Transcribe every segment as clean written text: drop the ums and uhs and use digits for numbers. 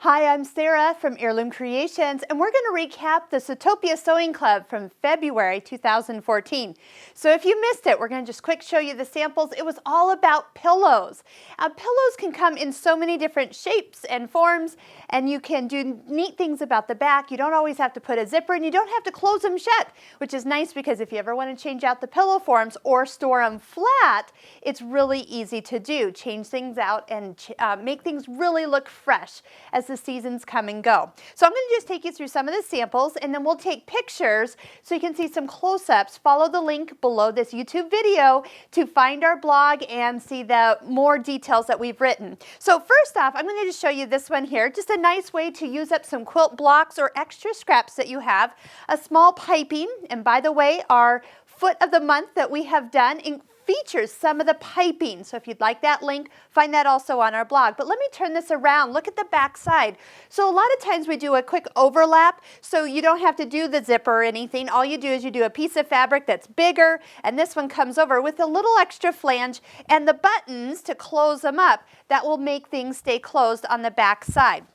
Hi, I'm Sarah from Heirloom Creations, and we're going to recap the Sewtopia Sewing Club from February 2014. So if you missed it, we're going to just quick show you the samples. It was all about pillows. Pillows can come in so many different shapes and forms, and you can do neat things about the back. You don't always have to put a zipper, and you don't have to close them shut, which is nice because if you ever want to change out the pillow forms or store them flat, it's really easy to do. Change things out and make things really look fresh as the seasons come and go. So I'm going to just take you through some of the samples, and then we'll take pictures so you can see some close-ups. Follow the link below this YouTube video to find our blog and see the more details that we've written. So first off, I'm going to just show you this one here. Just a nice way to use up some quilt blocks or extra scraps that you have. A small piping, and by the way, our foot of the month that we have done features some of the piping. So if you'd like that link, find that also on our blog. But let me turn this around. Look at the back side. So a lot of times we do a quick overlap, so you don't have to do the zipper or anything. All you do is you do a piece of fabric that's bigger, and this one comes over with a little extra flange and the buttons to close them up. That will make things stay closed on the back side.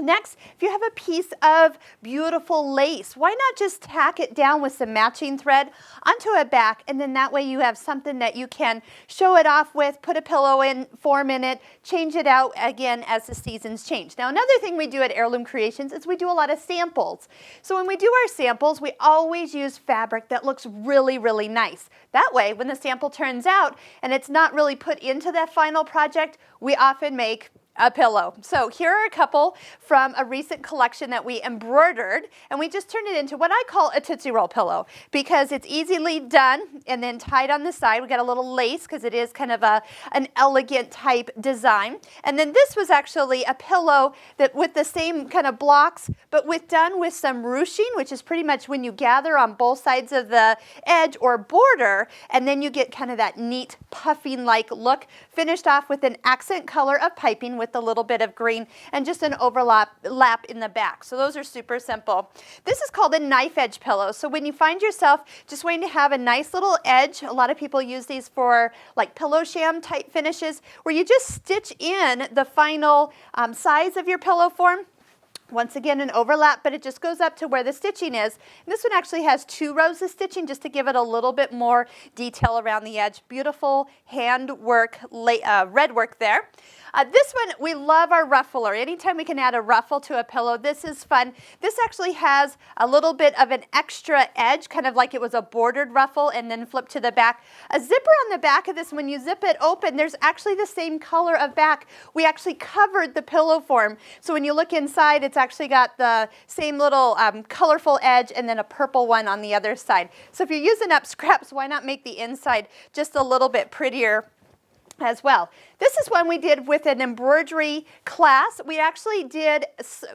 Next, if you have a piece of beautiful lace, why not just tack it down with some matching thread onto a back, and then that way you have something that you can show it off with, put a pillow in, form in it, change it out again as the seasons change. Now another thing we do at Heirloom Creations is we do a lot of samples. So when we do our samples, we always use fabric that looks really, really nice. That way, when the sample turns out and it's not really put into that final project, we often make a pillow. So here are a couple from a recent collection that we embroidered, and we just turned it into what I call a Tootsie Roll pillow because it's easily done and then tied on the side. We got a little lace because it is kind of an elegant type design. And then this was actually a pillow that with the same kind of blocks, but done with some ruching, which is pretty much when you gather on both sides of the edge or border, and then you get kind of that neat puffing like look, finished off with an accent color of piping with a little bit of green and just an overlap in the back. So those are super simple. This is called a knife edge pillow. So when you find yourself just wanting to have a nice little edge, a lot of people use these for like pillow sham type finishes where you just stitch in the final size of your pillow form. Once again, an overlap, but it just goes up to where the stitching is. And this one actually has 2 rows of stitching just to give it a little bit more detail around the edge. Beautiful handwork, red work there. This one, we love our ruffler. Anytime we can add a ruffle to a pillow, this is fun. This actually has a little bit of an extra edge, kind of like it was a bordered ruffle and then flip to the back. A zipper on the back of this, when you zip it open, there's actually the same color of back. We actually covered the pillow form. So when you look inside, it's actually got the same little colorful edge and then a purple one on the other side. So if you're using up scraps, why not make the inside just a little bit prettier as well. This is one we did with an embroidery class. We actually did,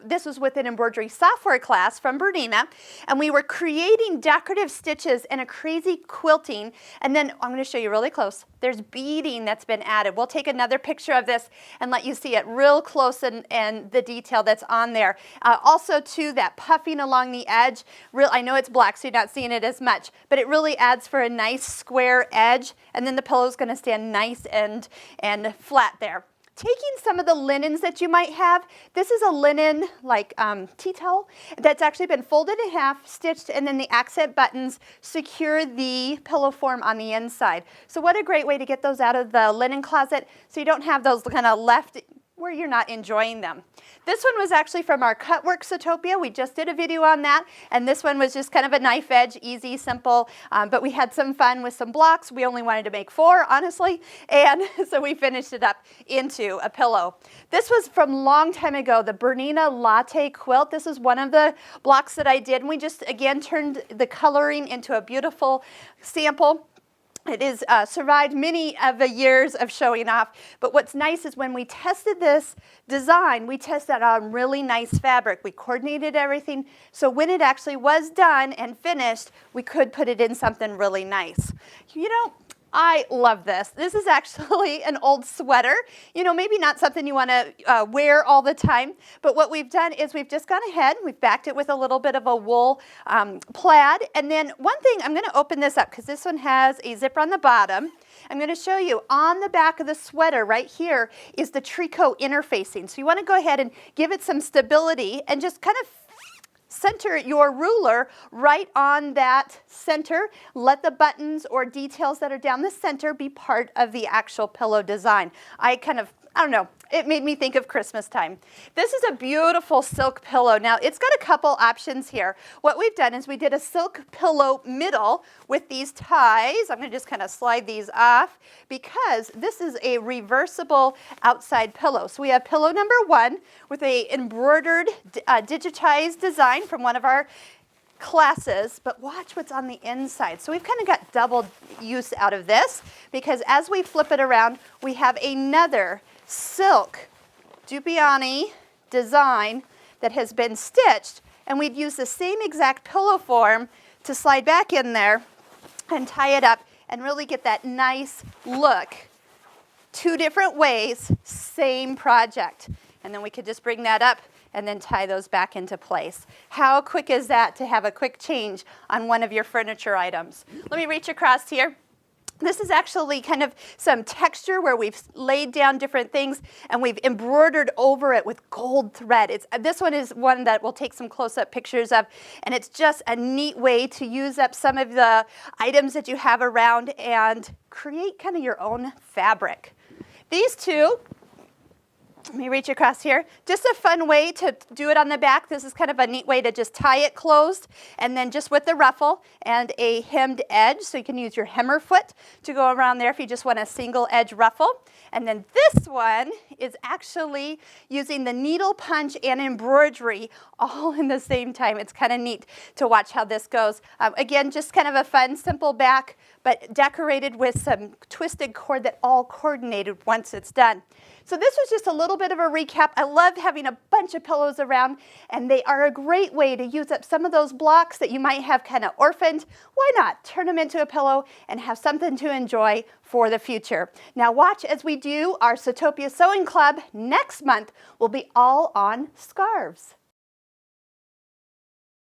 this was with an embroidery software class from Bernina, and we were creating decorative stitches and a crazy quilting, and then I'm going to show you really close. There's beading that's been added. We'll take another picture of this and let you see it real close and the detail that's on there. Also too, that puffing along the edge, I know it's black so you're not seeing it as much, but it really adds for a nice square edge, and then the pillow is going to stand nice and flat there. Taking some of the linens that you might have, this is a linen like tea towel that's actually been folded in half, stitched, and then the accent buttons secure the pillow form on the inside. So what a great way to get those out of the linen closet so you don't have those kind of left where you're not enjoying them. This one was actually from our Cutwork Sewtopia. We just did a video on that, and this one was just kind of a knife edge, easy, simple, but we had some fun with some blocks. We only wanted to make 4, honestly, and so we finished it up into a pillow. This was from a long time ago, the Bernina Latte Quilt. This is one of the blocks that I did, and we just, again, turned the coloring into a beautiful sample. It has survived many of the years of showing off, but what's nice is when we tested this design, we tested on really nice fabric. We coordinated everything, so when it actually was done and finished, we could put it in something really nice. You know, I love this. This is actually an old sweater. You know, maybe not something you want to wear all the time, but what we've done is we've just gone ahead, we've backed it with a little bit of a wool plaid, and then one thing, I'm going to open this up because this one has a zipper on the bottom. I'm going to show you on the back of the sweater right here is the tricot interfacing. So you want to go ahead and give it some stability and just kind of center your ruler right on that center. Let the buttons or details that are down the center be part of the actual pillow design. I don't know, it made me think of Christmas time. This is a beautiful silk pillow. Now, it's got a couple options here. What we've done is we did a silk pillow middle with these ties. I'm going to just kind of slide these off because this is a reversible outside pillow. So we have pillow number 1 with a embroidered digitized design from one of our classes, but watch what's on the inside. So we've kind of got double use out of this because as we flip it around, we have another silk Dupioni design that has been stitched, and we'd use the same exact pillow form to slide back in there and tie it up and really get that nice look. 2 different ways, same project. And then we could just bring that up and then tie those back into place. How quick is that to have a quick change on one of your furniture items? Let me reach across here. This is actually kind of some texture where we've laid down different things and we've embroidered over it with gold thread. This one is one that we'll take some close-up pictures of, and it's just a neat way to use up some of the items that you have around and create kind of your own fabric. These two, let me reach across here. Just a fun way to do it on the back. This is kind of a neat way to just tie it closed and then just with the ruffle and a hemmed edge. So you can use your hemmer foot to go around there if you just want a single edge ruffle. And then this one is actually using the needle punch and embroidery all in the same time. It's kind of neat to watch how this goes. Again, just kind of a fun, simple back, but decorated with some twisted cord that all coordinated once it's done. So this was just a little bit of a recap. I love having a bunch of pillows around, and they are a great way to use up some of those blocks that you might have kind of orphaned. Why not turn them into a pillow and have something to enjoy for the future? Now watch as we do our Sewtopia Sewing Club next month. Will be all on scarves.